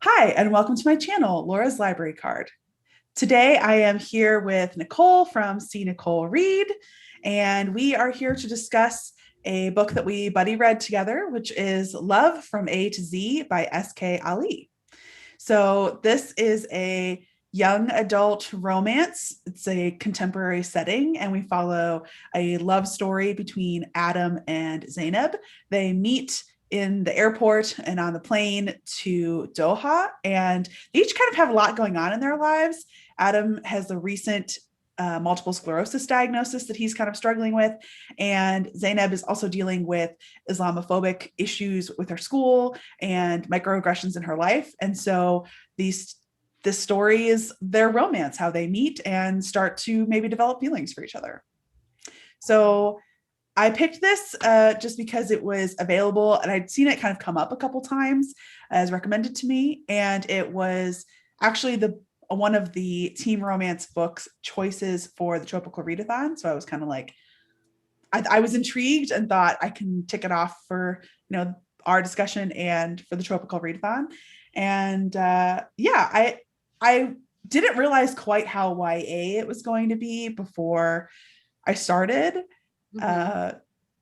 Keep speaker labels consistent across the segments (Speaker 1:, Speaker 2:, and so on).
Speaker 1: Hi, and welcome to my channel, Laura's Library Card. Today, I am here with Nicole from See Nicole Read, and we are here to discuss a book that we buddy read together, which is Love from A to Z by S.K. Ali. So this is a young adult romance. It's a contemporary setting, and we follow a love story between Adam and Zainab. They meet in the airport and on the plane to Doha, and they each kind of have a lot going on in their lives. Adam has a recent multiple sclerosis diagnosis that he's kind of struggling with. And Zainab is also dealing with Islamophobic issues with her school and microaggressions in her life. And so this story is their romance, how they meet and start to maybe develop feelings for each other. So I picked this just because it was available and I'd seen it kind of come up a couple times as recommended to me. And it was actually one of the Team Romance books choices for the Tropical Readathon. So I was kind of like, I was intrigued and thought I can tick it off for, our discussion and for the Tropical Readathon. And I didn't realize quite how YA it was going to be before I started. Mm-hmm.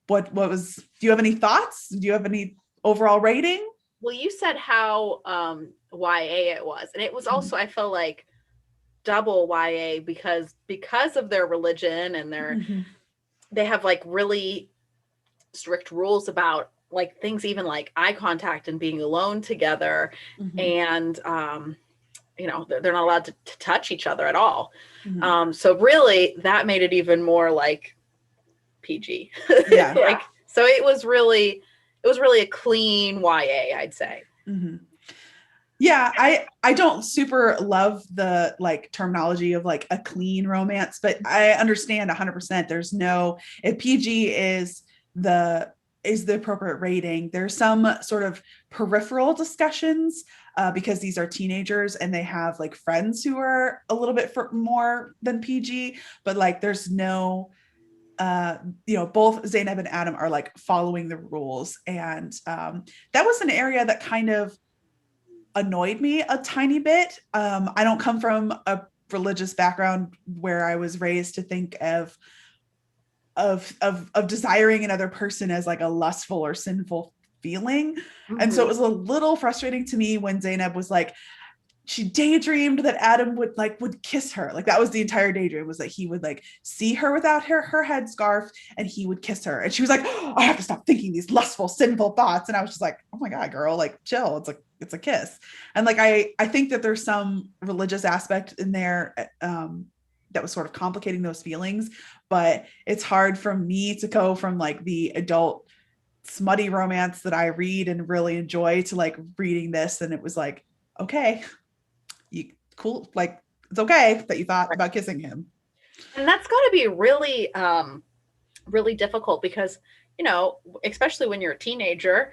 Speaker 1: Do you have any thoughts? Do you have any overall rating?
Speaker 2: Well, you said how YA it was, and it was also, I felt like, double YA because of their religion and they have like really strict rules about like things, even like eye contact and being alone together. And they're not allowed to touch each other at all. So really that made it even more like PG.
Speaker 1: Yeah.
Speaker 2: So it was really a clean YA, I'd say.
Speaker 1: Yeah, I don't super love the like terminology of like a clean romance, but I understand 100%. There's no, if PG is the appropriate rating, there's some sort of peripheral discussions because these are teenagers and they have like friends who are a little bit more than PG, but like there's no both Zainab and Adam are like following the rules. And that was an area that kind of annoyed me a tiny bit. I don't come from a religious background where I was raised to think of desiring another person as like a lustful or sinful feeling. And so it was a little frustrating to me when Zainab was like, she daydreamed that Adam would kiss her. Like that was the entire daydream, was that he would like see her without her headscarf and he would kiss her. And she was like, oh, I have to stop thinking these lustful, sinful thoughts. And I was just like, oh my God, girl, like chill. It's a kiss. And like, I think that there's some religious aspect in there that was sort of complicating those feelings, but it's hard for me to go from like the adult smutty romance that I read and really enjoy to like reading this. And it was like, okay, cool, like it's okay that you thought about kissing him.
Speaker 2: And that's got to be really really difficult because especially when you're a teenager,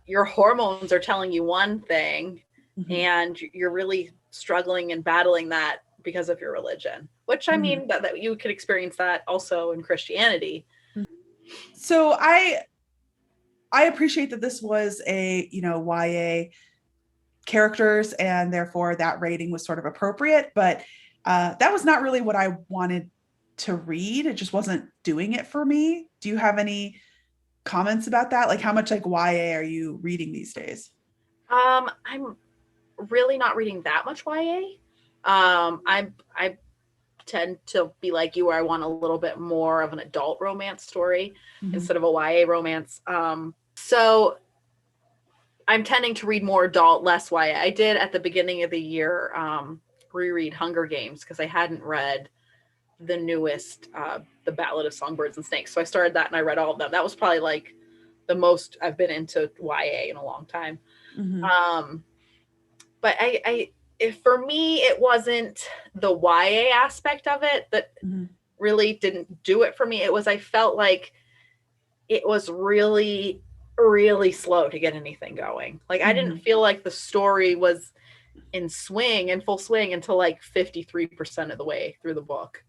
Speaker 2: your hormones are telling you one thing and you're really struggling and battling that because of your religion, which I mean that you could experience that also in Christianity.
Speaker 1: So I appreciate that this was a YA characters and therefore that rating was sort of appropriate, but that was not really what I wanted to read. It just wasn't doing it for me. Do you have any comments about that? Like how much like YA are you reading these days?
Speaker 2: I'm really not reading that much YA. I tend to be like you, where I want a little bit more of an adult romance story instead of a YA romance. So I'm tending to read more adult, less YA. I did at the beginning of the year reread Hunger Games because I hadn't read the newest, The Ballad of Songbirds and Snakes. So I started that and I read all of them. That was probably like the most I've been into YA in a long time. But for me, it wasn't the YA aspect of it that really didn't do it for me. It was, I felt like it was really slow to get anything going. Like I didn't feel like the story was in full swing until like 53% of the way through the book.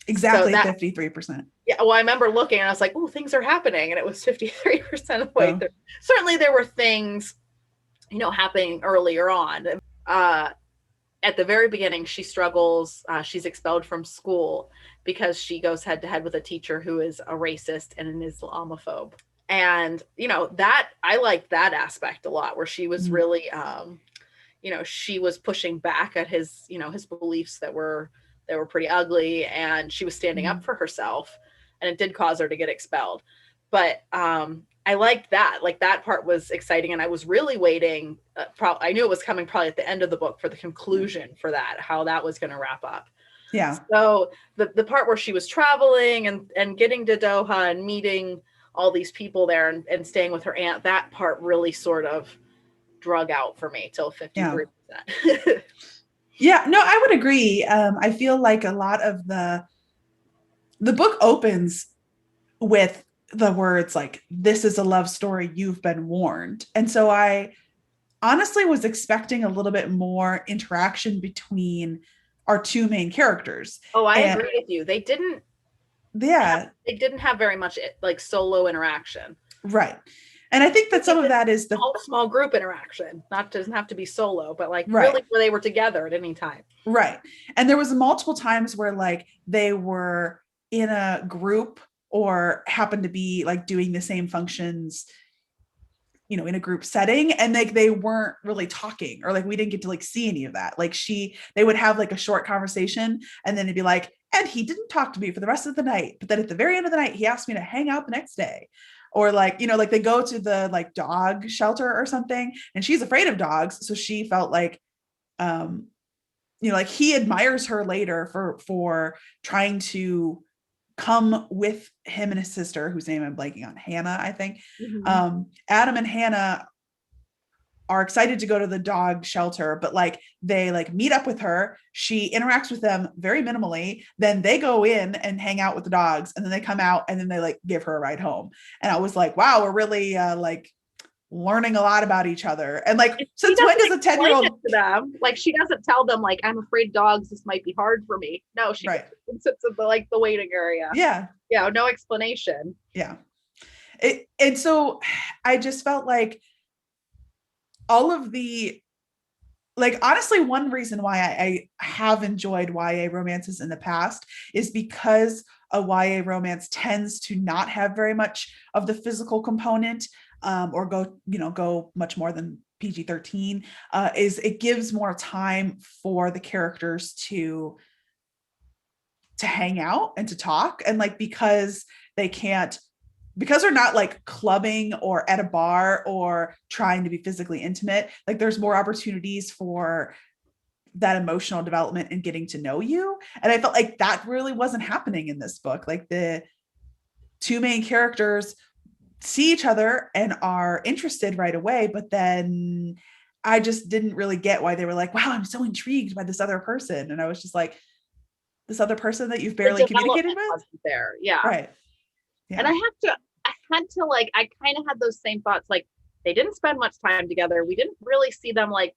Speaker 1: Exactly. So 53%.
Speaker 2: Yeah. Well, I remember looking and I was like, oh, things are happening. And it was 53% of the way through. Certainly there were things, happening earlier on. Uh, at the very beginning, she struggles. She's expelled from school because she goes head to head with a teacher who is a racist and an Islamophobe. And, that I liked that aspect a lot, where she was really, she was pushing back at his, his beliefs that were pretty ugly, and she was standing up for herself, and it did cause her to get expelled. But I liked that. Like, that part was exciting, and I was really waiting. I knew it was coming probably at the end of the book for the conclusion for that, how that was going to wrap up.
Speaker 1: Yeah.
Speaker 2: So the part where she was traveling and getting to Doha and meeting all these people there and staying with her aunt, that part really sort of drug out for me till 53%.
Speaker 1: Yeah, no, I would agree. I feel like a lot of the book opens with the words like, "This is a love story, you've been warned." And so I honestly was expecting a little bit more interaction between our two main characters.
Speaker 2: Oh, I agree with you. They didn't have very much like solo interaction.
Speaker 1: Right. And I think that some of that is the
Speaker 2: small group interaction. Doesn't have to be solo, but like really where they were together at any time.
Speaker 1: Right. And there was multiple times where like they were in a group or happened to be like doing the same functions, in a group setting, and like they weren't really talking, or like we didn't get to like see any of that. Like they would have like a short conversation, and then it'd be like, "And he didn't talk to me for the rest of the night, but then at the very end of the night he asked me to hang out the next day." Or like, like they go to the like dog shelter or something, and she's afraid of dogs, so she felt like like he admires her later for trying to come with him and his sister, whose name I'm blanking on, Hannah, I think. Adam and Hannah are excited to go to the dog shelter, but like they like meet up with her. She interacts with them very minimally. Then they go in and hang out with the dogs, and then they come out, and then they like give her a ride home. And I was like, wow, we're really like learning a lot about each other. And like, since when does a 10-year-old
Speaker 2: to them? Like, she doesn't tell them like, "I'm afraid dogs, this might be hard for me." No, she sits in the waiting area.
Speaker 1: Yeah,
Speaker 2: no explanation.
Speaker 1: Yeah. And so I just felt like all of the, like, honestly, one reason why I have enjoyed YA romances in the past is because a YA romance tends to not have very much of the physical component, or go much more than PG-13, is it gives more time for the characters to hang out and to talk. And like, because they're not like clubbing or at a bar or trying to be physically intimate, like there's more opportunities for that emotional development and getting to know you. And I felt like that really wasn't happening in this book. Like, the two main characters see each other and are interested right away, but then I just didn't really get why they were like, "Wow, I'm so intrigued by this other person." And I was just like, this other person that you've barely communicated with?
Speaker 2: There. Yeah.
Speaker 1: Right. Yeah.
Speaker 2: And I had to like, I kind of had those same thoughts. Like, they didn't spend much time together. We didn't really see them like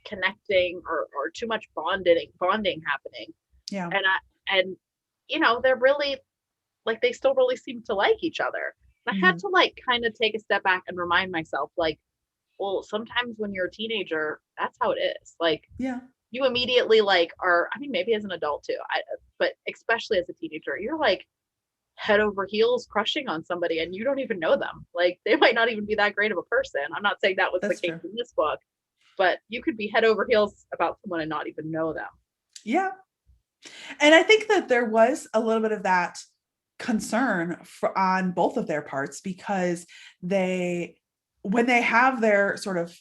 Speaker 2: connecting or too much bonding happening.
Speaker 1: Yeah.
Speaker 2: And they're really like, they still really seem to like each other. And I had to like kind of take a step back and remind myself, like, well, sometimes when you're a teenager, that's how it is. Like,
Speaker 1: yeah,
Speaker 2: you immediately like maybe as an adult too, but especially as a teenager, you're like head over heels crushing on somebody and you don't even know them. Like, they might not even be that great of a person. I'm not saying that was the case in this book, but you could be head over heels about someone and not even know them.
Speaker 1: Yeah. And I think that there was a little bit of that concern on both of their parts, because when they have their sort of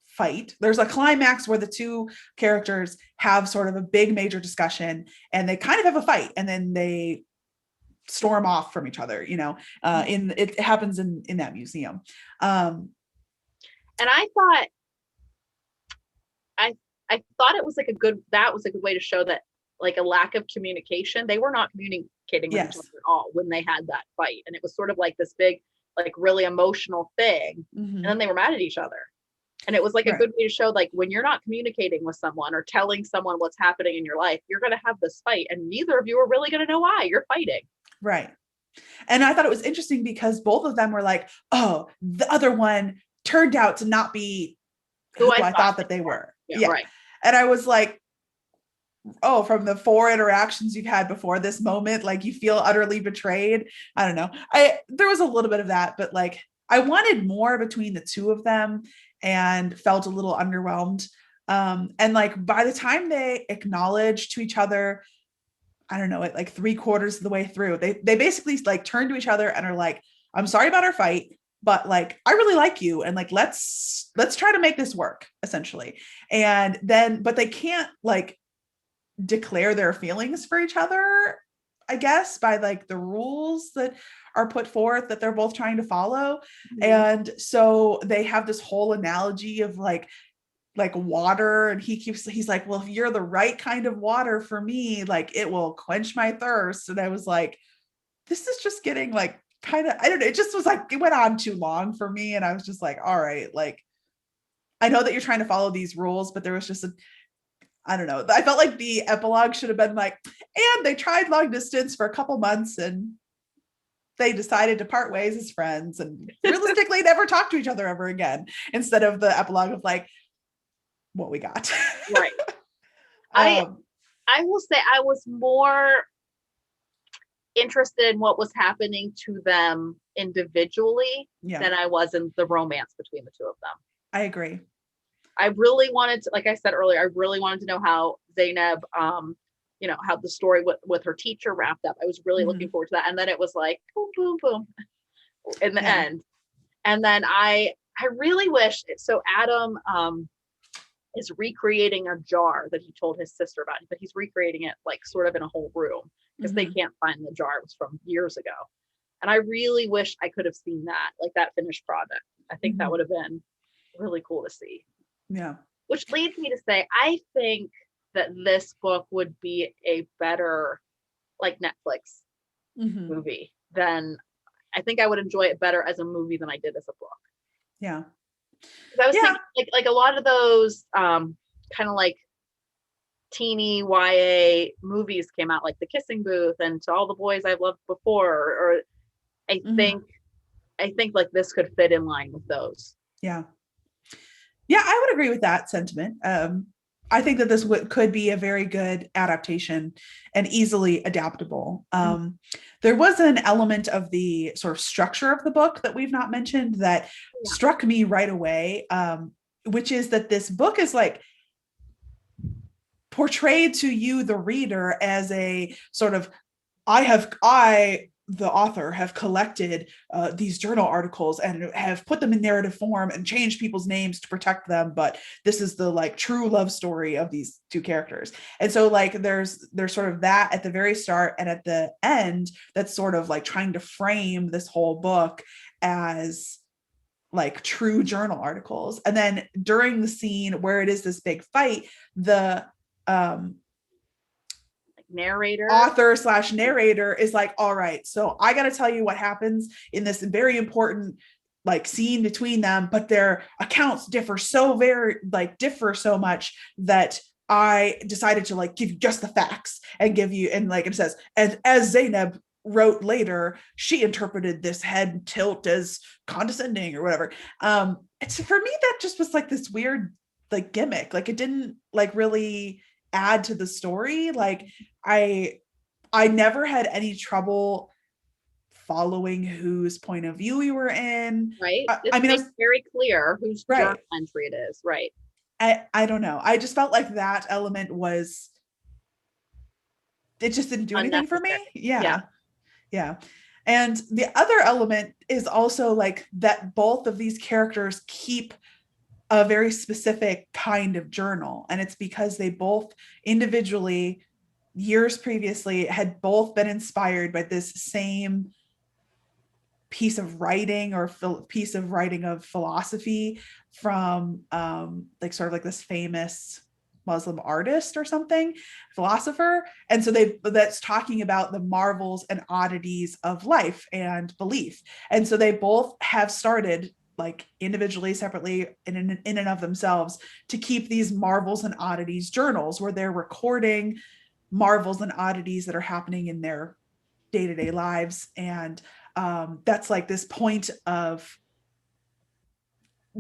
Speaker 1: fight, there's a climax where the two characters have sort of a big major discussion, and they kind of have a fight, and then they storm off from each other, it happens in that museum.
Speaker 2: And I thought it was like a good way to show that, like, a lack of communication. They were not communicating with each other at all when they had that fight. And it was sort of like this big, like, really emotional thing. And then they were mad at each other. And it was like a good way to show, like, when you're not communicating with someone or telling someone what's happening in your life, you're going to have this fight, and neither of you are really going to know why you're fighting.
Speaker 1: Right. And I thought it was interesting because both of them were like, "Oh, the other one turned out to not be
Speaker 2: who
Speaker 1: who
Speaker 2: I
Speaker 1: I
Speaker 2: thought
Speaker 1: thought that they were.
Speaker 2: yeah,
Speaker 1: Yeah.
Speaker 2: right.
Speaker 1: And I was like, oh, from the 4 interactions you've had before this moment, like you feel utterly betrayed. I don't know. There was a little bit of that, but like I wanted more between the two of them and felt a little underwhelmed. And like by the time they acknowledged to each other, I don't know, it like 3/4 of the way through, they basically like turn to each other and are like, I'm sorry about our fight, but like I really like you, and like let's try to make this work, essentially. And then, but they can't like declare their feelings for each other, I guess, by like the rules that are put forth that they're both trying to follow.
Speaker 2: Mhm.
Speaker 1: And so they have this whole analogy of like water, and he's like, well, if you're the right kind of water for me, like it will quench my thirst. And I was like, this is just getting like kind of, I don't know, it just was like it went on too long for me, and I was just like, all right, like I know that you're trying to follow these rules, but there was just a, I don't know. I felt like the epilogue should have been like, and they tried long distance for a couple months and they decided to part ways as friends and realistically never talk to each other ever again, instead of the epilogue of like what we got.
Speaker 2: Right. I will say I was more interested in what was happening to them individually
Speaker 1: Yeah,
Speaker 2: than I was in the romance between the two of them.
Speaker 1: I agree.
Speaker 2: I really wanted to, like I said earlier, I really wanted to know how Zainab, how the story with her teacher wrapped up. I was really looking forward to that. And then it was like, boom, boom, boom in the end. And then I really wish, so Adam is recreating a jar that he told his sister about, but he's recreating it like sort of in a whole room because they can't find the jar. It was from years ago. And I really wish I could have seen that, like that finished product. I think that would have been really cool to see.
Speaker 1: Yeah.
Speaker 2: Which leads me to say, I think that this book would be a better, like, Netflix movie than, I think I would enjoy it better as a movie than I did as a book.
Speaker 1: Yeah.
Speaker 2: I was thinking like a lot of those kind of like teeny YA movies came out, like The Kissing Booth and To All the Boys I've Loved Before, or I think like this could fit in line with those.
Speaker 1: Yeah. Yeah, I would agree with that sentiment. I think that this could be a very good adaptation and easily adaptable. There was an element of the sort of structure of the book that we've not mentioned that struck me right away, which is that this book is like portrayed to you, the reader, as a sort of, the author, have collected these journal articles and have put them in narrative form and changed people's names to protect them, but this is the like true love story of these two characters. And so like there's sort of that at the very start, and at the end that's sort of like trying to frame this whole book as like true journal articles. And then during the scene where it is this big fight, the
Speaker 2: narrator,
Speaker 1: author / narrator is like, all right, so I got to tell you what happens in this very important like scene between them, but their accounts differ so much that I decided to like give you just the facts and give you, and like it says, and as Zainab wrote later, she interpreted this head tilt as condescending or whatever. It's, for me, that just was like this weird like gimmick. Like it didn't like really add to the story. Like I never had any trouble following whose point of view we were in.
Speaker 2: Right.
Speaker 1: I mean,
Speaker 2: it's very clear whose journal entry it is. Right.
Speaker 1: I don't know. I just felt like that element was, it just didn't do anything for me. Yeah. And the other element is also like that both of these characters keep a very specific kind of journal. And it's because they both individually, years previously, had both been inspired by this same piece of writing or piece of writing of philosophy from like sort of like this famous Muslim artist or something, philosopher. And so that's talking about the marvels and oddities of life and belief. And so they both have started like individually, separately, in and of themselves, to keep these marvels and oddities journals where they're recording marvels and oddities that are happening in their day-to-day lives. And that's like this point of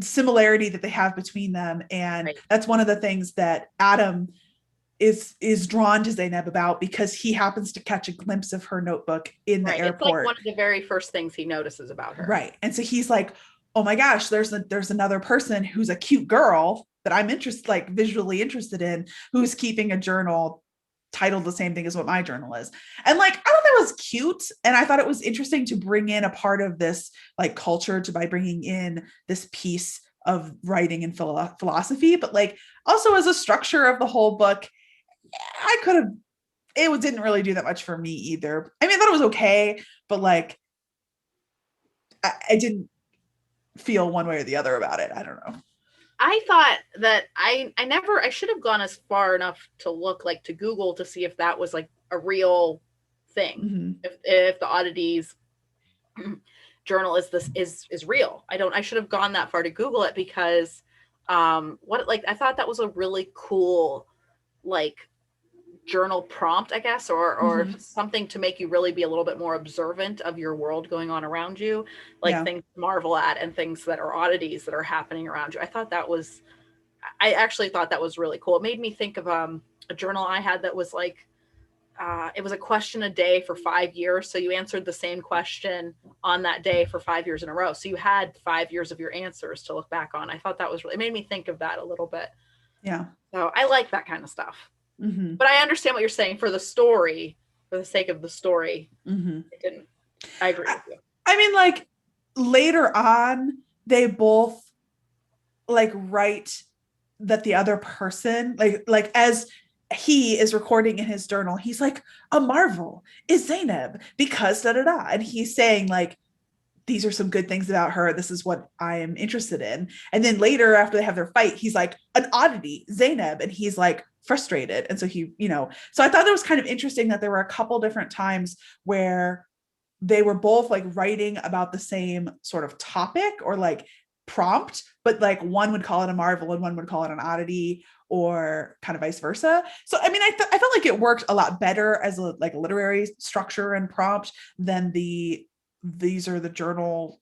Speaker 1: similarity that they have between them. And
Speaker 2: Right.
Speaker 1: that's one of the things that Adam is drawn to Zainab about, because he happens to catch a glimpse of her notebook in the
Speaker 2: Right. It's like
Speaker 1: airport.
Speaker 2: one of the very first things he notices about her.
Speaker 1: Right. And so he's like, oh my gosh, there's another person who's a cute girl that I'm interested, like visually interested in, who's keeping a journal titled the same thing as what my journal is. And like, I thought that was cute. And I thought it was interesting to bring in a part of this like culture by bringing in this piece of writing and philosophy, but like also as a structure of the whole book, I could have, it didn't really do that much for me either. I mean, I thought it was okay, but like, I didn't feel one way or the other about it. I don't know.
Speaker 2: I thought that I should have gone as far enough to look like to Google to see if that was like a real thing.
Speaker 1: Mm-hmm.
Speaker 2: If the oddities journal is real. I should have gone that far to Google it, because I thought that was a really cool like journal prompt, I guess, or something to make you really be a little bit more observant of your world going on around you, like things to marvel at and things that are oddities that are happening around you. I actually thought that was really cool. It made me think of a journal I had that was like, it was a question a day for 5 years. So you answered the same question on that day for 5 years in a row. So you had 5 years of your answers to look back on. I thought that was really, it made me think of that a little bit.
Speaker 1: Yeah.
Speaker 2: So I like that kind of stuff.
Speaker 1: Mm-hmm.
Speaker 2: But I understand what you're saying. For the story, for the sake of the story, I agree with you.
Speaker 1: I mean, like later on, they both like write that the other person, like as he is recording in his journal, he's like, a marvel is Zainab because da da da. And he's saying like, these are some good things about her. This is what I am interested in. And then later, after they have their fight, he's like, an oddity, Zainab. And he's like frustrated. And so so I thought it was kind of interesting that there were a couple different times where they were both like writing about the same sort of topic or like prompt, but like one would call it a marvel and one would call it an oddity, or kind of vice versa. So, I mean, I felt like it worked a lot better as a literary structure and prompt than these are the journal,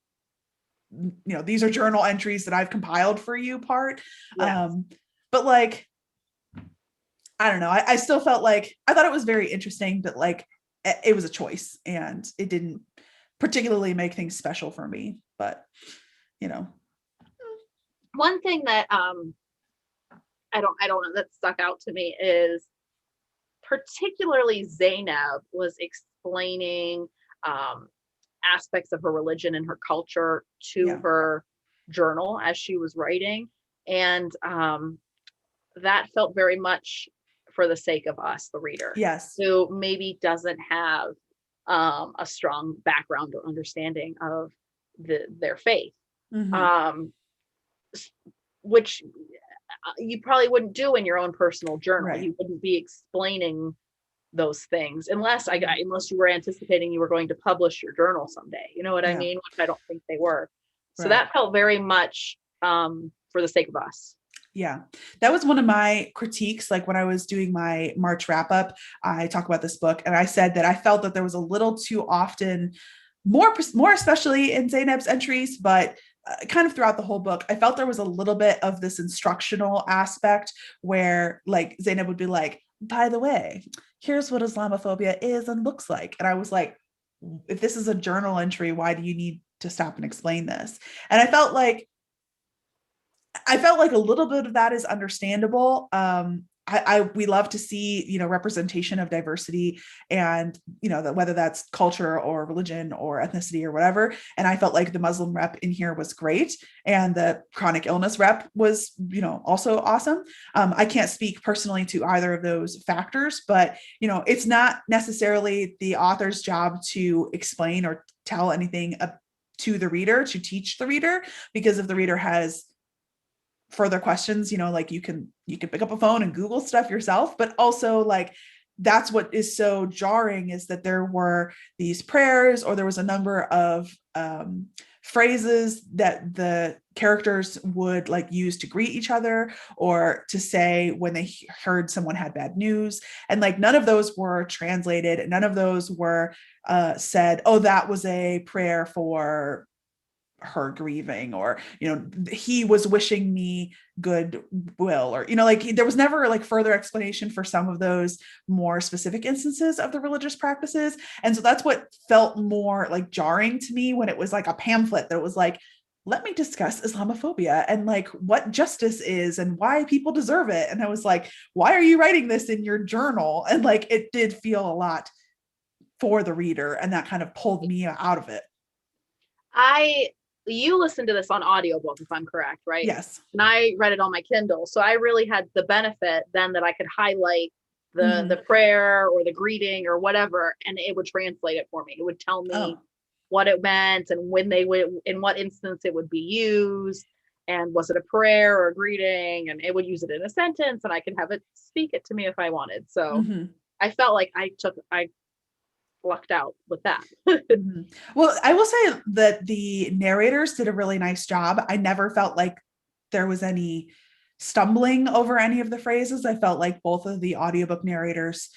Speaker 1: these are journal entries that I've compiled for you part.
Speaker 2: Yes.
Speaker 1: But like, I don't know. I still felt like, I thought it was very interesting, but like it was a choice and it didn't particularly make things special for me, but
Speaker 2: One thing that I don't know that stuck out to me is particularly Zainab was explaining aspects of her religion and her culture to her journal as she was writing. And that felt very much for the sake of us, the reader.
Speaker 1: Yes.
Speaker 2: Who maybe doesn't have a strong background or understanding of their faith.
Speaker 1: Mm-hmm.
Speaker 2: Which you probably wouldn't do in your own personal journal.
Speaker 1: Right.
Speaker 2: You wouldn't be explaining those things unless you were anticipating you were going to publish your journal someday. You know what I mean? Which I don't think they were. So that felt very much for the sake of us.
Speaker 1: Yeah, that was one of my critiques. Like when I was doing my March wrap up, I talk about this book and I said that I felt that there was a little too often, more especially in Zainab's entries, but kind of throughout the whole book, I felt there was a little bit of this instructional aspect where like Zainab would be like, by the way, here's what Islamophobia is and looks like. And I was like, if this is a journal entry, why do you need to stop and explain this? And I felt like a little bit of that is understandable. We love to see, representation of diversity and, that whether that's culture or religion or ethnicity or whatever. And I felt like the Muslim rep in here was great. And the chronic illness rep was, also awesome. I can't speak personally to either of those factors, but, it's not necessarily the author's job to explain or tell anything to the reader, to teach the reader, because if the reader has further questions, like you can pick up a phone and Google stuff yourself, but also like that's what is so jarring is that there were these prayers, or there was a number of phrases that the characters would like use to greet each other or to say when they heard someone had bad news. And like none of those were translated. None of those were said, oh, that was a prayer for her grieving, or, he was wishing me goodwill, or, like there was never like further explanation for some of those more specific instances of the religious practices. And so that's what felt more like jarring to me when it was like a pamphlet that was like, let me discuss Islamophobia and like what justice is and why people deserve it. And I was like, why are you writing this in your journal? And like, it did feel a lot for the reader, and that kind of pulled me out of it.
Speaker 2: You listened to this on audiobook, if I'm correct, right?
Speaker 1: Yes.
Speaker 2: And I read it on my Kindle. So I really had the benefit then that I could highlight the prayer or the greeting or whatever, and it would translate it for me. It would tell me what it meant and when they would, in what instance it would be used, and was it a prayer or a greeting, and it would use it in a sentence, and I could have it speak it to me if I wanted. So I felt like I lucked out with that.
Speaker 1: Well, I will say that the narrators did a really nice job. I never felt like there was any stumbling over any of the phrases. I felt like both of the audiobook narrators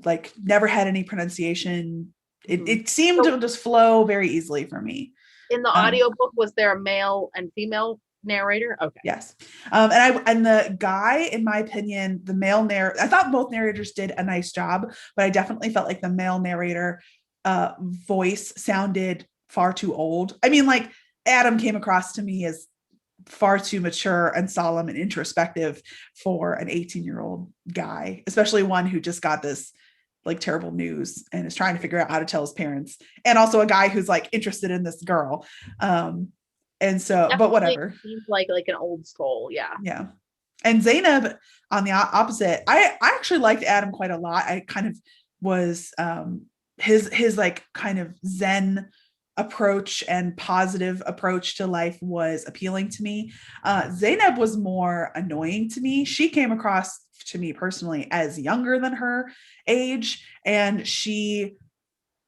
Speaker 1: like never had any pronunciation. It seemed to just flow very easily for me.
Speaker 2: In the audiobook, was there a male and female narrator? Okay.
Speaker 1: Yes. And the guy, in my opinion, the male narrator, I thought both narrators did a nice job, but I definitely felt like the male narrator voice sounded far too old. I mean, like Adam came across to me as far too mature and solemn and introspective for an 18-year-old guy, especially one who just got this like terrible news and is trying to figure out how to tell his parents, and also a guy who's like interested in this girl. And so, definitely, but whatever.
Speaker 2: Seems like an old soul. Yeah.
Speaker 1: Yeah. And Zainab, on the opposite, I actually liked Adam quite a lot. I kind of was his like kind of Zen approach and positive approach to life was appealing to me. Zainab was more annoying to me. She came across to me personally as younger than her age, and she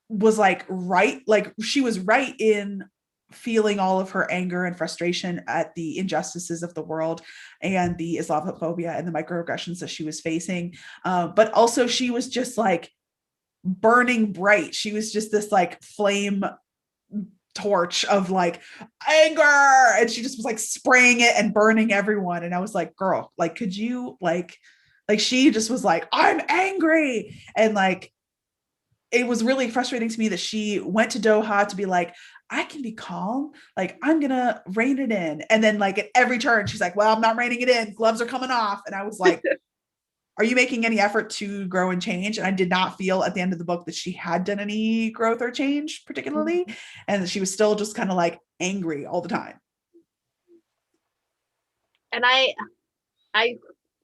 Speaker 1: was like she was right in feeling all of her anger and frustration at the injustices of the world and the Islamophobia and the microaggressions that she was facing. But also she was just like burning bright. She was just this like flame torch of like anger, and she just was like spraying it and burning everyone. And I was like, girl, like, could you like she just was like, I'm angry. And like, it was really frustrating to me that she went to Doha to be like, I can be calm. Like, I'm going to rein it in. And then like at every turn, she's like, well, I'm not reining it in. Gloves are coming off. And I was like, are you making any effort to grow and change? And I did not feel at the end of the book that she had done any growth or change particularly. And that she was still just kind of like angry all the time.
Speaker 2: And I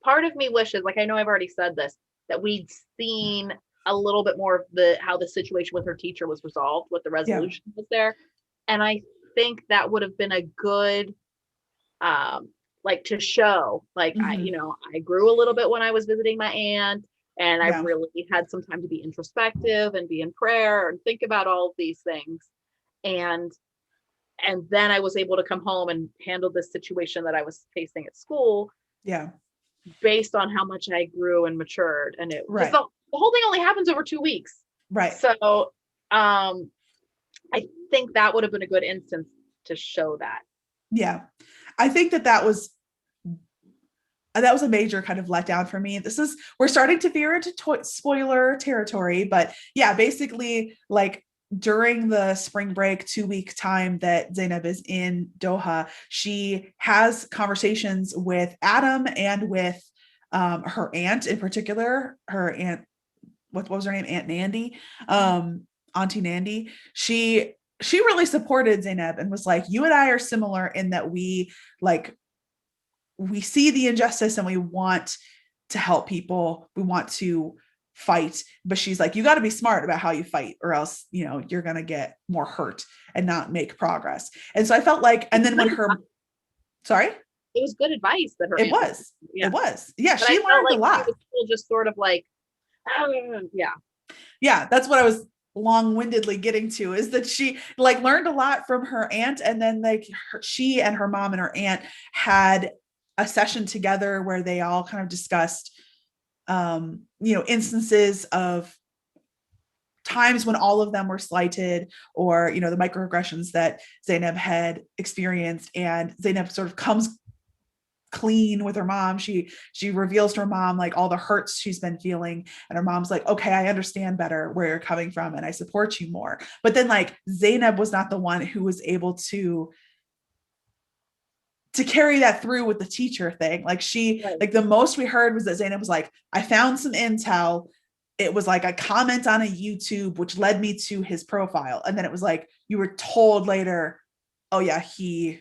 Speaker 2: part of me wishes, like, I know I've already said this, that we'd seen a little bit more of how the situation with her teacher was resolved, what the resolution was there. And I think that would have been a good, like, to show, like, I grew a little bit when I was visiting my aunt, and I really had some time to be introspective and be in prayer and think about all of these things. And then I was able to come home and handle this situation that I was facing at school.
Speaker 1: Yeah.
Speaker 2: Based on how much I grew and matured. And it the whole thing only happens over 2 weeks.
Speaker 1: Right.
Speaker 2: So I think that would have been a good instance to show that.
Speaker 1: Yeah. I think that was a major kind of letdown for me. We're starting to veer into spoiler territory, but yeah, basically like during the spring break 2-week time that Zainab is in Doha, she has conversations with Adam and with her aunt in particular, her aunt, what was her name? Aunt Nandy, Auntie Nandy. She really supported Zainab and was like, you and I are similar in that we see the injustice and we want to help people. We want to fight, but she's like, you got to be smart about how you fight, or else, you're going to get more hurt and not make progress. And so I felt like, and then when sorry?
Speaker 2: It was good advice that her
Speaker 1: it was. Yeah. But she learned a lot. She was
Speaker 2: still just sort of like,
Speaker 1: yeah, that's what I was long-windedly getting to, is that she like learned a lot from her aunt. And then like she and her mom and her aunt had a session together where they all kind of discussed instances of times when all of them were slighted, or, you know, the microaggressions that Zainab had experienced. And Zainab sort of comes clean with her mom. She reveals to her mom like all the hurts she's been feeling, and her mom's like, okay, I understand better where you're coming from and I support you more. But then like Zainab was not the one who was able to carry that through with the teacher thing. Like
Speaker 2: Right.
Speaker 1: like the most we heard was that Zainab was like, I found some intel. It was like a comment on a YouTube, which led me to his profile. And then it was like, you were told later, oh yeah, he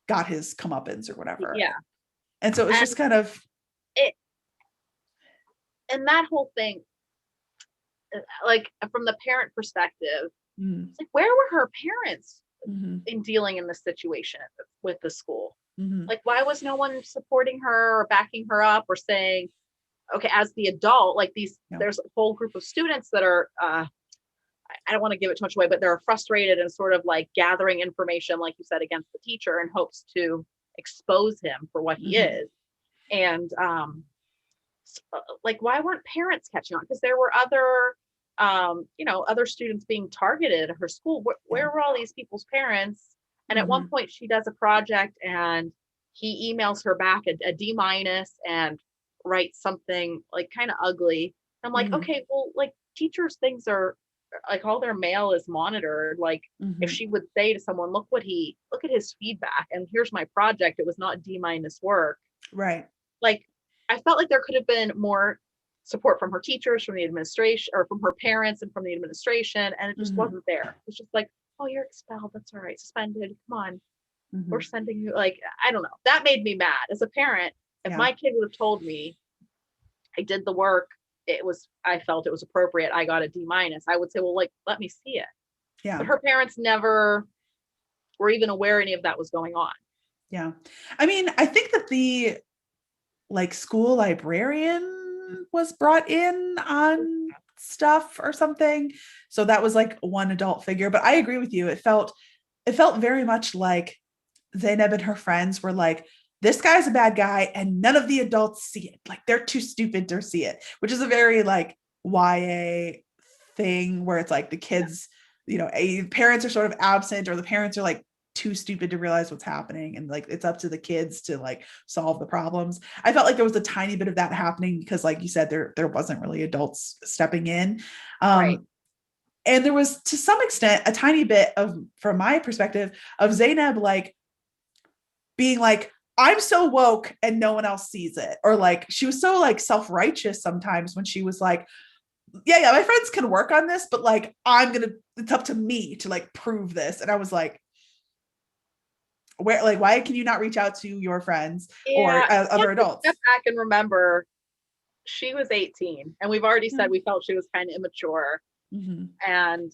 Speaker 1: got his comeuppance or whatever.
Speaker 2: Yeah.
Speaker 1: And so it was
Speaker 2: And
Speaker 1: just kind of
Speaker 2: it, and that whole thing, like from the parent perspective, it's like, where were her parents in dealing in this situation with the school? Like, why was no one supporting her or backing her up or saying, okay, as the adult, like there's a whole group of students that are, I don't want to give it too much away, but they're frustrated and sort of like gathering information, like you said, against the teacher in hopes to expose him for what he is. And like, why weren't parents catching on? Because there were other, other students being targeted at her school. Where were all these people's parents? And at one point she does a project and he emails her back a D- and writes something like kind of ugly. I'm like, okay, well, like teachers' things are like all their mail is monitored. Like if she would say to someone, look at his feedback and here's my project, it was not D- work.
Speaker 1: right.
Speaker 2: Like I felt like there could have been more support from her teachers, from the administration, or from her parents and from the administration, and it just wasn't there. It's just like, oh, you're expelled, that's all right, suspended, come on, we're sending you. Like, I don't know, that made me mad as a parent. If my kid would have told me I did the work, I felt it was appropriate, I got a D-, I would say, well, like, let me see it. But her parents never were even aware any of that was going on.
Speaker 1: I mean, I think that the like school librarian was brought in on stuff or something, so that was like one adult figure. But I agree with you, it felt very much like Zainab and her friends were like, this guy's a bad guy and none of the adults see it, like they're too stupid to see it, which is a very like YA thing where it's like the kids, you know, parents are sort of absent, or the parents are like too stupid to realize what's happening, and like it's up to the kids to like solve the problems. I felt like there was a tiny bit of that happening because, like you said, there wasn't really adults stepping in.
Speaker 2: Right.
Speaker 1: And there was, to some extent, a tiny bit of, from my perspective, of Zainab like being like, I'm so woke and no one else sees it. Or like she was so like self-righteous sometimes when she was like, yeah, my friends can work on this, but like it's up to me to like prove this. And I was like, why can you not reach out to your friends or other adults?
Speaker 2: Step back and remember, she was 18, and we've already said we felt she was kind of immature. And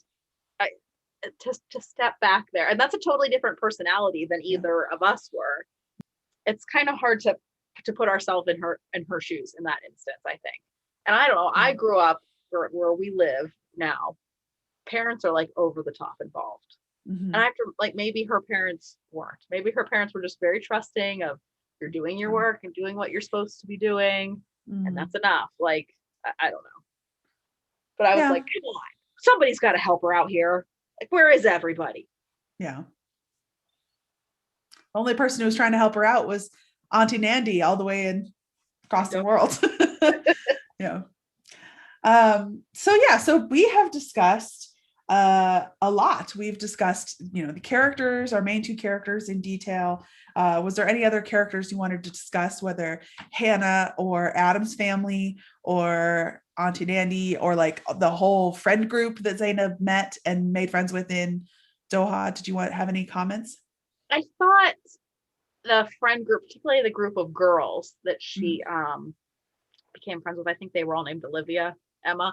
Speaker 2: to step back there, and that's a totally different personality than either of us were. It's kind of hard to put ourselves in her shoes in that instance, I think. And I don't know, I grew up where we live now, parents are like over the top involved. And after, like, maybe her parents weren't. Maybe her parents were just very trusting of, you're doing your work and doing what you're supposed to be doing, and that's enough. Like, I don't know. But I was like, come on, somebody's got to help her out here. Like, where is everybody?
Speaker 1: Yeah. The only person who was trying to help her out was Auntie Nandy all the way across the world. So we have discussed a lot. We've discussed, the characters, our main two characters in detail. Was there any other characters you wanted to discuss, whether Hannah or Adam's family or Auntie Nandy, or like the whole friend group that Zainab met and made friends with in Doha? Did you have any comments?
Speaker 2: I thought the friend group, particularly the group of girls that she became friends with, I think they were all named Emma.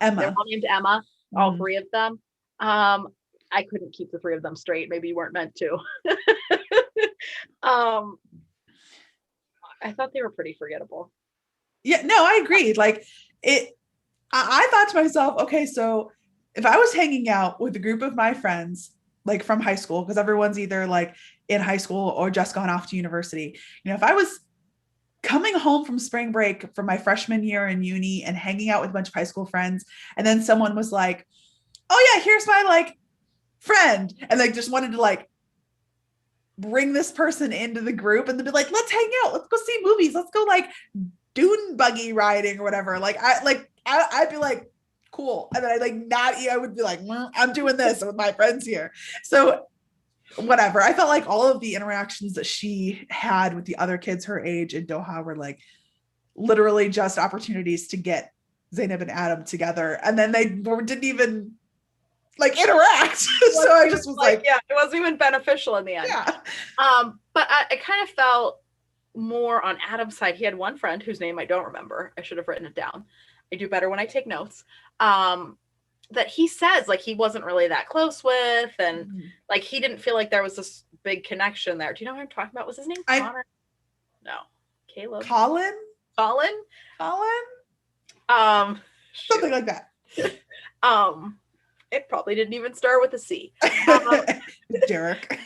Speaker 2: They were all named Emma, all three of them. I couldn't keep the three of them straight. Maybe you weren't meant to. I thought they were pretty forgettable.
Speaker 1: Yeah, no, I agreed. Like I thought to myself, okay, so if I was hanging out with a group of my friends, like from high school, because everyone's either like in high school or just gone off to university, if I was coming home from spring break from my freshman year in uni and hanging out with a bunch of high school friends, and then someone was like, oh yeah, here's my like friend, and they just wanted to like bring this person into the group and they'd be like, let's hang out, let's go see movies, let's go like dune buggy riding or whatever. I'd be like, cool. And then I'd like not, I would be like, I'm doing this with my friends here. So whatever. I felt like all of the interactions that she had with the other kids her age in Doha were like literally just opportunities to get Zainab and Adam together. And then they didn't even like interact. So I just was like,
Speaker 2: yeah, it wasn't even beneficial in the end.
Speaker 1: Yeah.
Speaker 2: But I kind of felt more on Adam's side. He had one friend whose name I don't remember. I should have written it down. I do better when I take notes. That he says like he wasn't really that close with, and like he didn't feel like there was this big connection there. Do you know what I'm talking about? Was his name Connor? No. Caleb?
Speaker 1: Colin? Something like that.
Speaker 2: It probably didn't even start with a C.
Speaker 1: Derek.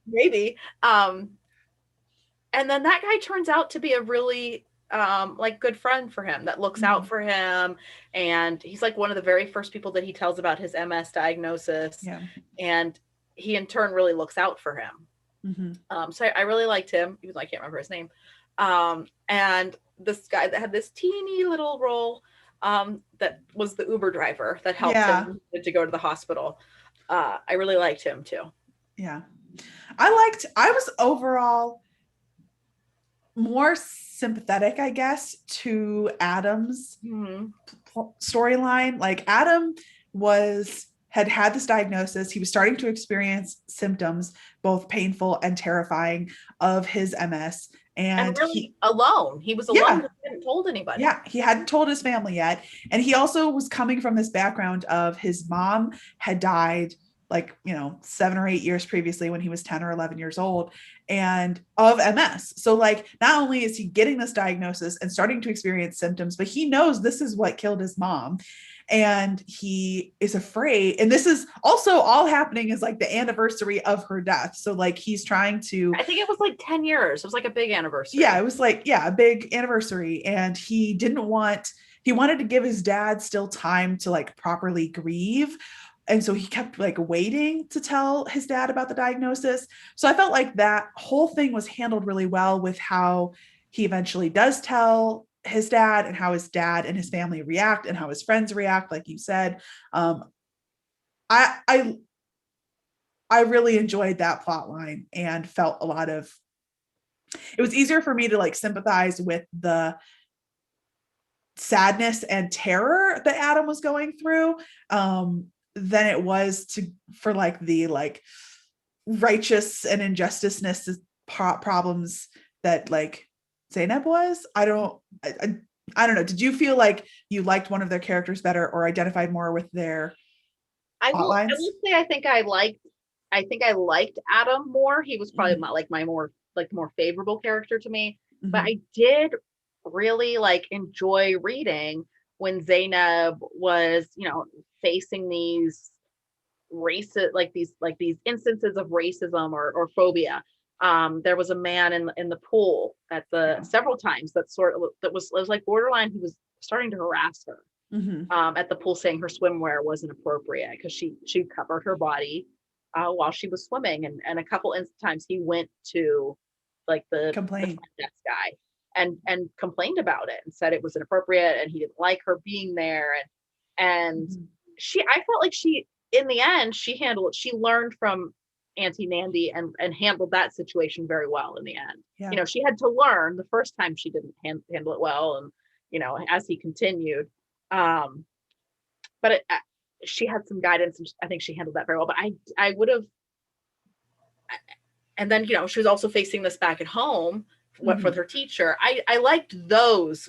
Speaker 2: Maybe. And then that guy turns out to be a really like good friend for him that looks out for him. And he's like one of the very first people that he tells about his MS diagnosis.
Speaker 1: Yeah.
Speaker 2: And he in turn really looks out for him. So I really liked him, even though I can't remember his name. And this guy that had this teeny little role that was the Uber driver that helped him to go to the hospital. I really liked him too.
Speaker 1: Yeah. I was overall more sympathetic, I guess, to Adam's storyline. Like Adam had this diagnosis. He was starting to experience symptoms, both painful and terrifying, of his MS. And
Speaker 2: really alone. He was alone. He hadn't told anybody.
Speaker 1: Yeah, he hadn't told his family yet. And he also was coming from this background of his mom had died like, 7 or 8 years previously when he was 10 or 11 years old, and of MS. So like, not only is he getting this diagnosis and starting to experience symptoms, but he knows this is what killed his mom. And he is afraid. And this is also all happening is like the anniversary of her death. So like he's trying to,
Speaker 2: I think it was like 10 years. It was like a big anniversary.
Speaker 1: Yeah, it was like, a big anniversary. And he wanted to give his dad still time to like properly grieve. And so he kept like waiting to tell his dad about the diagnosis. So I felt like that whole thing was handled really well with how he eventually does tell his dad, and how his dad and his family react, and how his friends react, like you said. I really enjoyed that plot line and felt it was easier for me to like sympathize with the sadness and terror that Adam was going through than it was for like the like righteous and injusticeness problems that like Zainab was. I don't know. Did you feel like you liked one of their characters better or identified more with their plotlines?
Speaker 2: I will say I think I liked Adam more. He was probably my more favorable character to me. But I did really like enjoy reading when Zainab was, facing these these instances of racism or phobia. There was a man in the pool at several times that was like borderline. He was starting to harass her at the pool, saying her swimwear wasn't appropriate because she covered her body while she was swimming, and a couple times he went to like the front desk guy and complained about it and said it was inappropriate and he didn't like her being there, and I felt like she in the end she learned from Auntie Nandy and handled that situation very well in the end. She had to learn the first time she didn't handle it well, and as he continued, but she had some guidance and I think she handled that very well. But I would have, and then she was also facing this back at home with her teacher. I liked those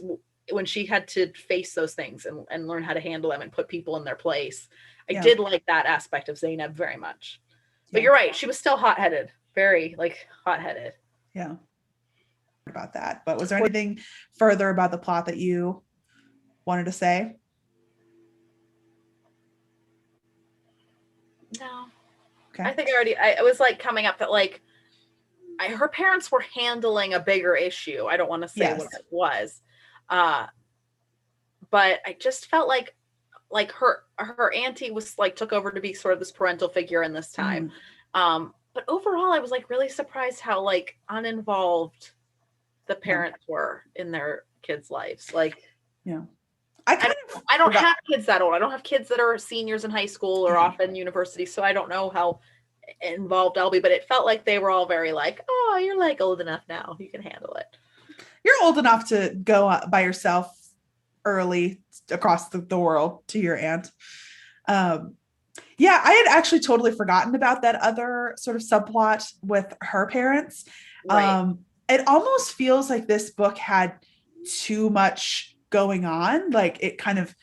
Speaker 2: when she had to face those things and learn how to handle them and put people in their place. I did like that aspect of Zainab very much. But you're right, she was still hot-headed, very like hot-headed.
Speaker 1: Yeah. About that. But was there anything further about the plot that you wanted to say?
Speaker 2: No.
Speaker 1: Okay.
Speaker 2: I think I was like coming up that like her parents were handling a bigger issue. I don't want to say what it was. But I just felt like like her auntie was like took over to be sort of this parental figure in this time. But overall I was like really surprised how like uninvolved the parents were in their kids' lives. Like,
Speaker 1: yeah.
Speaker 2: I don't have kids that old. I don't have kids that are seniors in high school or off in university, so I don't know how involved I'll be, but it felt like they were all very like, oh, you're like old enough now. You can handle it.
Speaker 1: You're old enough to go by yourself early across the world to your aunt. Yeah, I had actually totally forgotten about that other sort of subplot with her parents.
Speaker 2: Right.
Speaker 1: It almost feels like this book had too much going on. Like it kind of,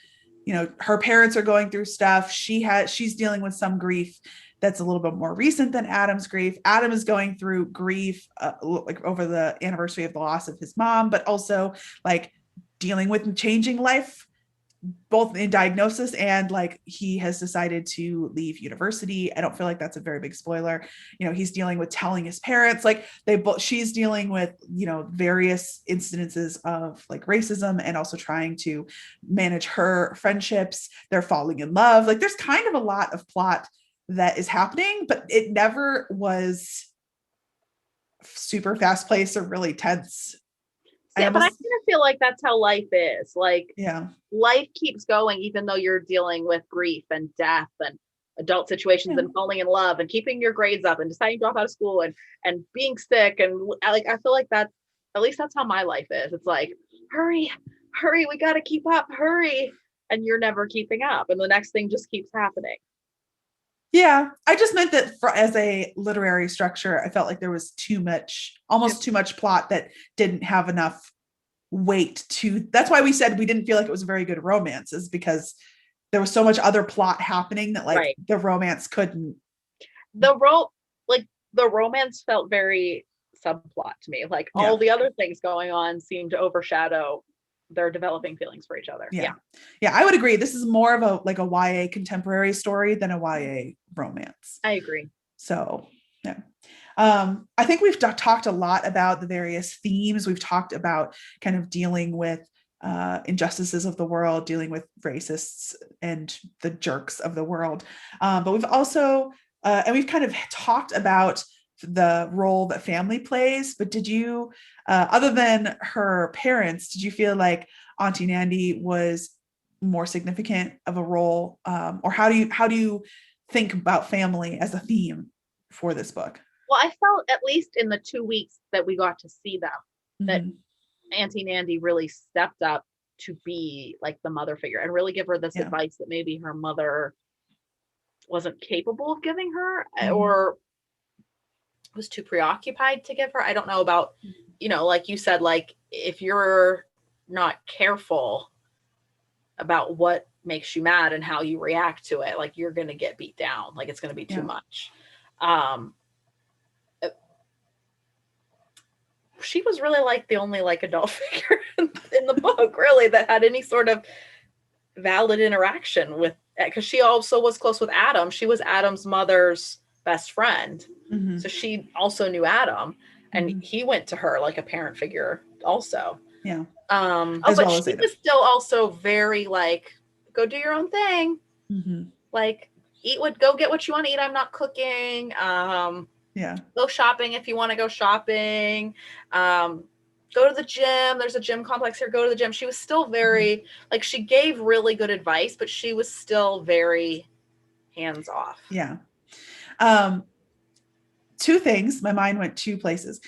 Speaker 1: her parents are going through stuff. She's dealing with some grief that's a little bit more recent than Adam's grief. Adam is going through grief like over the anniversary of the loss of his mom, but also like dealing with changing life, both in diagnosis and like he has decided to leave university. I don't feel like that's a very big spoiler. He's dealing with telling his parents, like she's dealing with, various incidences of like racism and also trying to manage her friendships. They're falling in love. Like there's kind of a lot of plot that is happening, but it never was super fast paced or really tense.
Speaker 2: Yeah, but I kind of feel like that's how life is. Like,
Speaker 1: yeah,
Speaker 2: life keeps going, even though you're dealing with grief and death and adult situations and falling in love and keeping your grades up and deciding to drop out of school and being sick. And like, I feel like that's, at least that's how my life is. It's like, hurry, we got to keep up, hurry. And you're never keeping up. And the next thing just keeps happening.
Speaker 1: Yeah, I just meant that as a literary structure, I felt like there was almost too much plot that didn't have enough weight to. That's why we said we didn't feel like it was a very good romance, is because there was so much other plot happening that like the romance couldn't.
Speaker 2: The romance felt very subplot to me. Like all the other things going on seemed to overshadow their developing feelings for each other. Yeah,
Speaker 1: I would agree. This is more of a YA contemporary story than a YA romance.
Speaker 2: I agree.
Speaker 1: So yeah. I think we've talked a lot about the various themes. We've talked about kind of dealing with injustices of the world, dealing with racists and the jerks of the world. But we've also, and we've kind of talked about the role that family plays. But did you, other than her parents, did you feel like Auntie Nandy was more significant of a role? Or how do you think about family as a theme for this book?
Speaker 2: Well, I felt, at least in the 2 weeks that we got to see them, that Auntie Nandy really stepped up to be like the mother figure and really give her this advice that maybe her mother wasn't capable of giving her or was too preoccupied to give her. I don't know about, like you said, like if you're not careful about what makes you mad and how you react to it, like you're going to get beat down. Like it's going to be too much. She was really like the only like adult figure in the book, really, that had any sort of valid interaction with, because she also was close with Adam. She was Adam's mother's best friend. So she also knew Adam, and he went to her like a parent figure also.
Speaker 1: Yeah.
Speaker 2: But she was still also very like, go do your own thing. Like go get what you want to eat. I'm not cooking. Go shopping if you want to go shopping. Go to the gym. There's a gym complex here. Go to the gym. She was still very like, she gave really good advice, but she was still very hands off.
Speaker 1: Yeah. Two things. My mind went two places.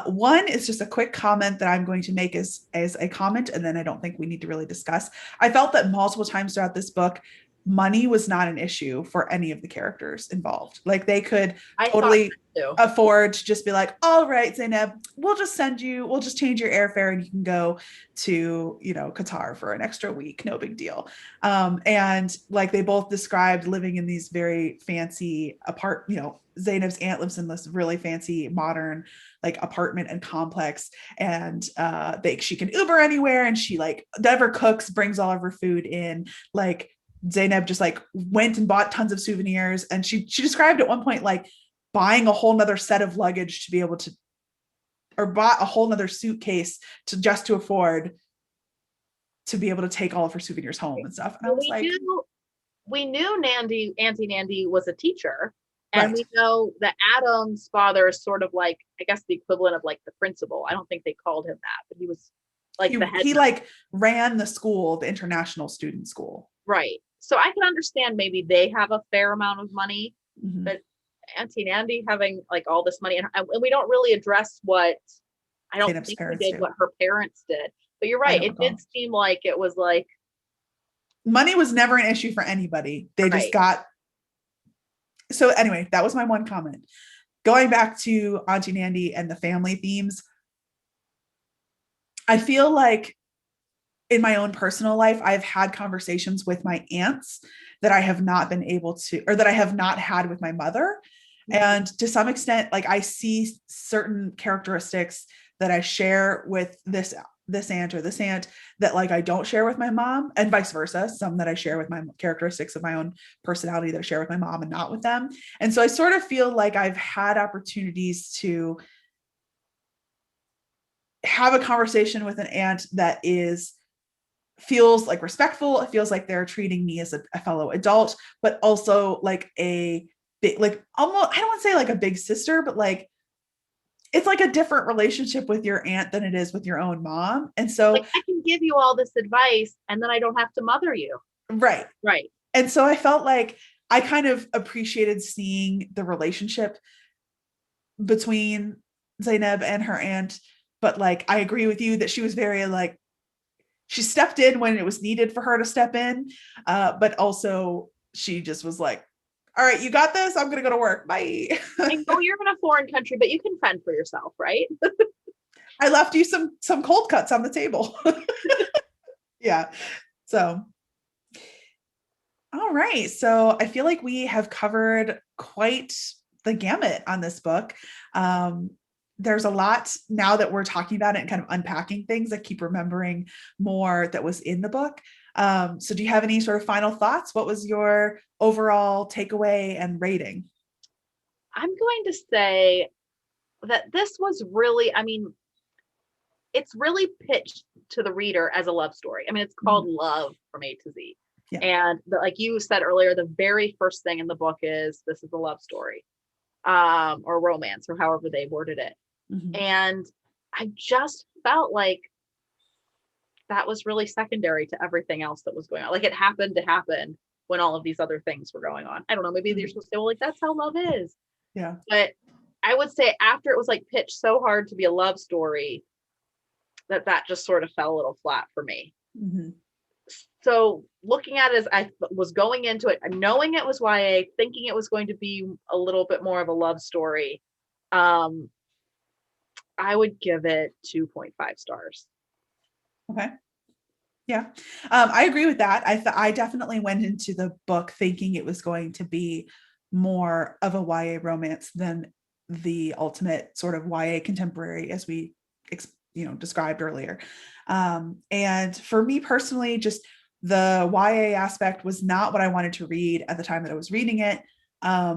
Speaker 1: One is just a quick comment that I'm going to make as a comment, and then I don't think we need to really discuss. I felt that multiple times throughout this book, money was not an issue for any of the characters involved. Like they could totally afford to just be like, all right, Zainab, we'll just change your airfare and you can go to, Qatar for an extra week. No big deal. And like they both described living in these very fancy Zainab's aunt lives in this really fancy modern like apartment and complex, and she can Uber anywhere, and she like never cooks, brings all of her food in. Like Zainab just like went and bought tons of souvenirs, and she described at one point like buying a whole nother set of luggage to be able to, or bought a whole nother suitcase to afford to be able to take all of her souvenirs home and stuff. And I
Speaker 2: Well,
Speaker 1: was like,
Speaker 2: we knew Auntie Nandy was a teacher. And
Speaker 1: right.
Speaker 2: we know that Adam's father is sort of like, I guess, the equivalent of like the principal. I don't think they called him that, but he was like the head.
Speaker 1: He like ran the school, the international student school.
Speaker 2: Right. So I can understand maybe they have a fair amount of money,
Speaker 1: Mm-hmm.
Speaker 2: but Auntie Nandy having like all this money, and we don't really address what, I don't
Speaker 1: Zainab's
Speaker 2: think we
Speaker 1: parents
Speaker 2: did
Speaker 1: do.
Speaker 2: what her parents did. But you're
Speaker 1: I
Speaker 2: right.
Speaker 1: don't
Speaker 2: It did
Speaker 1: recall.
Speaker 2: seem like it was like,
Speaker 1: Money was never an issue for anybody. They just
Speaker 2: right.
Speaker 1: got. So anyway, that was my one comment. Going back to Auntie Nandy and the family themes, I feel like in my own personal life, I've had conversations with my aunts that I have not been able to, or that I have not had with my mother. And to some extent, like I see certain characteristics that I share with this aunt or this aunt that like I don't share with my mom, and vice versa. Some that I share with my characteristics of my own personality that I share with my mom and not with them. And so I sort of feel like I've had opportunities to have a conversation with an aunt that feels like respectful. It feels like they're treating me as a fellow adult, but also like a big, like almost, I don't want to say like a big sister, but like it's like a different relationship with your aunt than it is with your own mom. And so,
Speaker 2: like, I can give you all this advice and then I don't have to mother you.
Speaker 1: right.
Speaker 2: Right.
Speaker 1: And so I felt like I kind of appreciated seeing the relationship between Zainab and her aunt. But like, I agree with you that she was very like, she stepped in when it was needed for her to step in. But also she just was like, all right, you got this. I'm going to go to work. Bye.
Speaker 2: I know you're in a foreign country, but you can fend for yourself, right?
Speaker 1: I left you some cold cuts on the table. Yeah. So, all right. So I feel like we have covered quite the gamut on this book. There's a lot now that we're talking about it and kind of unpacking things. I keep remembering more that was in the book. So do you have any sort of final thoughts? What was your overall takeaway and rating?
Speaker 2: I'm going to say that this was really, I mean, it's really pitched to the reader as a love story. I mean, it's called Love from A to Z.
Speaker 1: Yeah.
Speaker 2: And like you said earlier, the very first thing in the book is this is a love story, or romance, or however they worded it.
Speaker 1: Mm-hmm.
Speaker 2: And I just felt like that was really secondary to everything else that was going on. Like it happened to happen when all of these other things were going on. I don't know, maybe they're supposed to say, well, like that's how love is.
Speaker 1: Yeah.
Speaker 2: But I would say after it was like pitched so hard to be a love story, that just sort of fell a little flat for me.
Speaker 1: Mm-hmm.
Speaker 2: So looking at it as I was going into it, knowing it was YA, thinking it was going to be a little bit more of a love story, I would give it 2.5 stars.
Speaker 1: Okay. Yeah. I agree with that. I definitely went into the book thinking it was going to be more of a YA romance than the ultimate sort of YA contemporary as we described earlier. And for me personally, just the YA aspect was not what I wanted to read at the time that I was reading it. I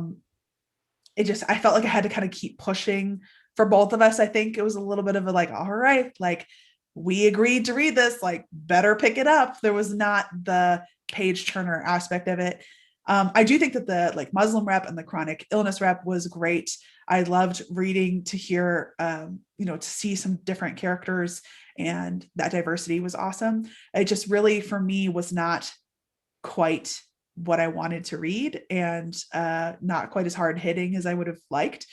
Speaker 1: felt like I had to kind of keep pushing for both of us. I think it was a little bit of a like, all right, like we agreed to read this, like better pick it up. There was not the page turner aspect of it. I do think that the like Muslim rep and the chronic illness rep was great. I loved reading to hear, to see some different characters, and that diversity was awesome. It just really, for me, was not quite what I wanted to read, and not quite as hard hitting as I would have liked.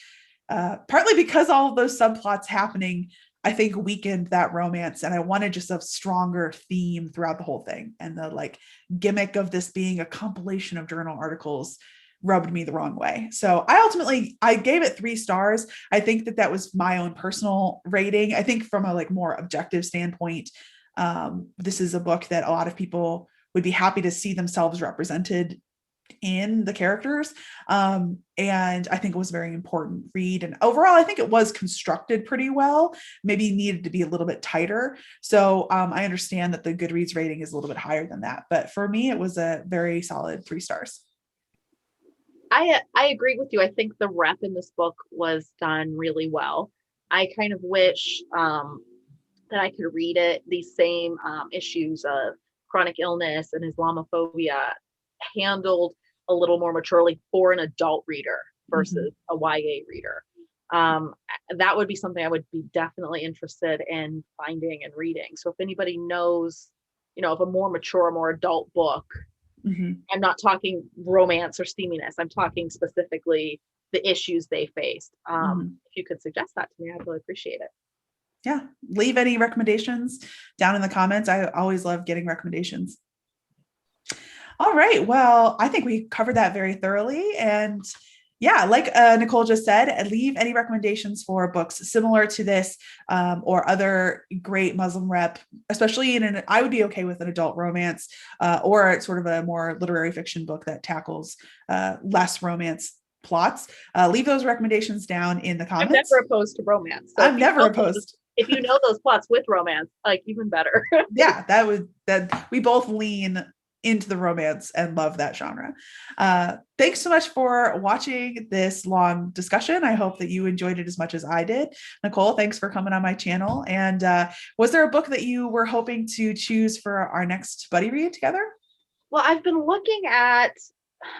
Speaker 1: Partly because all of those subplots happening, I think weakened that romance, and I wanted just a stronger theme throughout the whole thing. And the like gimmick of this being a compilation of journal articles rubbed me the wrong way. So I gave it 3 stars. I think that was my own personal rating. I think from a like more objective standpoint, this is a book that a lot of people would be happy to see themselves represented in the characters. And I think it was a very important read. And overall, I think it was constructed pretty well, maybe needed to be a little bit tighter. So I understand that the Goodreads rating is a little bit higher than that. But for me, it was a very solid 3 stars.
Speaker 2: I agree with you. I think the rep in this book was done really well. I kind of wish that I could read it, these same issues of chronic illness and Islamophobia handled a little more maturely for an adult reader versus a YA reader. That would be something I would be definitely interested in finding and reading. So if anybody knows, of a more mature, more adult book, I'm not talking romance or steaminess. I'm talking specifically the issues they faced. If you could suggest that to me, I'd really appreciate it.
Speaker 1: Yeah. Leave any recommendations down in the comments. I always love getting recommendations. All right. Well, I think we covered that very thoroughly. And yeah, like Nicole just said, leave any recommendations for books similar to this or other great Muslim rep, especially I would be okay with an adult romance or sort of a more literary fiction book that tackles less romance plots. Leave those recommendations down in the comments.
Speaker 2: I'm never opposed to romance.
Speaker 1: So I'm never opposed.
Speaker 2: If you know those plots with romance, like even better.
Speaker 1: Yeah, that we both lean into the romance and love that genre. Thanks so much for watching this long discussion. I hope that you enjoyed it as much as I did. Nicole, thanks for coming on my channel. And was there a book that you were hoping to choose for our next buddy read together?
Speaker 2: Well, I've been looking at,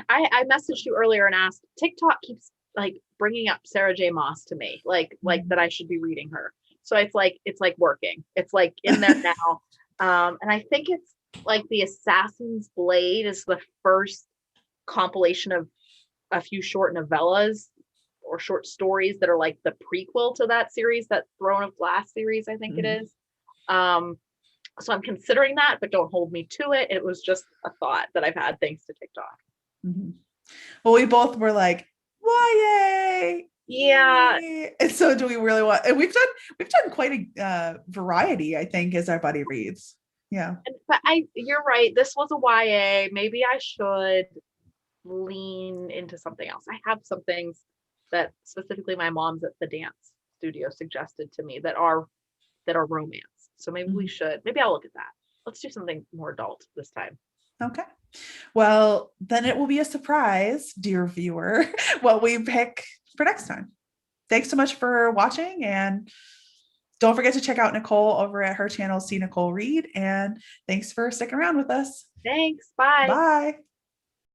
Speaker 2: I messaged you earlier and asked, TikTok keeps like bringing up Sarah J. Maas to me, like that I should be reading her. So it's like working. It's like in there now. And I think it's like The Assassin's Blade is the first compilation of a few short novellas or short stories that are like the prequel to that series, that Throne of Glass series, I think it is. So I'm considering that, but don't hold me to it. It was just a thought that I've had thanks to TikTok.
Speaker 1: Well, we both were like, YA.
Speaker 2: Yeah.
Speaker 1: And so do we really want, and we've done quite a variety, I think, as our buddy reads. Yeah.
Speaker 2: But you're right. This was a YA. Maybe I should lean into something else. I have some things that specifically my mom's at the dance studio suggested to me that are romance. So maybe maybe I'll look at that. Let's do something more adult this time.
Speaker 1: Okay. Well, then it will be a surprise, dear viewer, what we pick for next time. Thanks so much for watching, and don't forget to check out Nicole over at her channel, See Nicole Read, and thanks for sticking around with us.
Speaker 2: Thanks. Bye.
Speaker 1: Bye.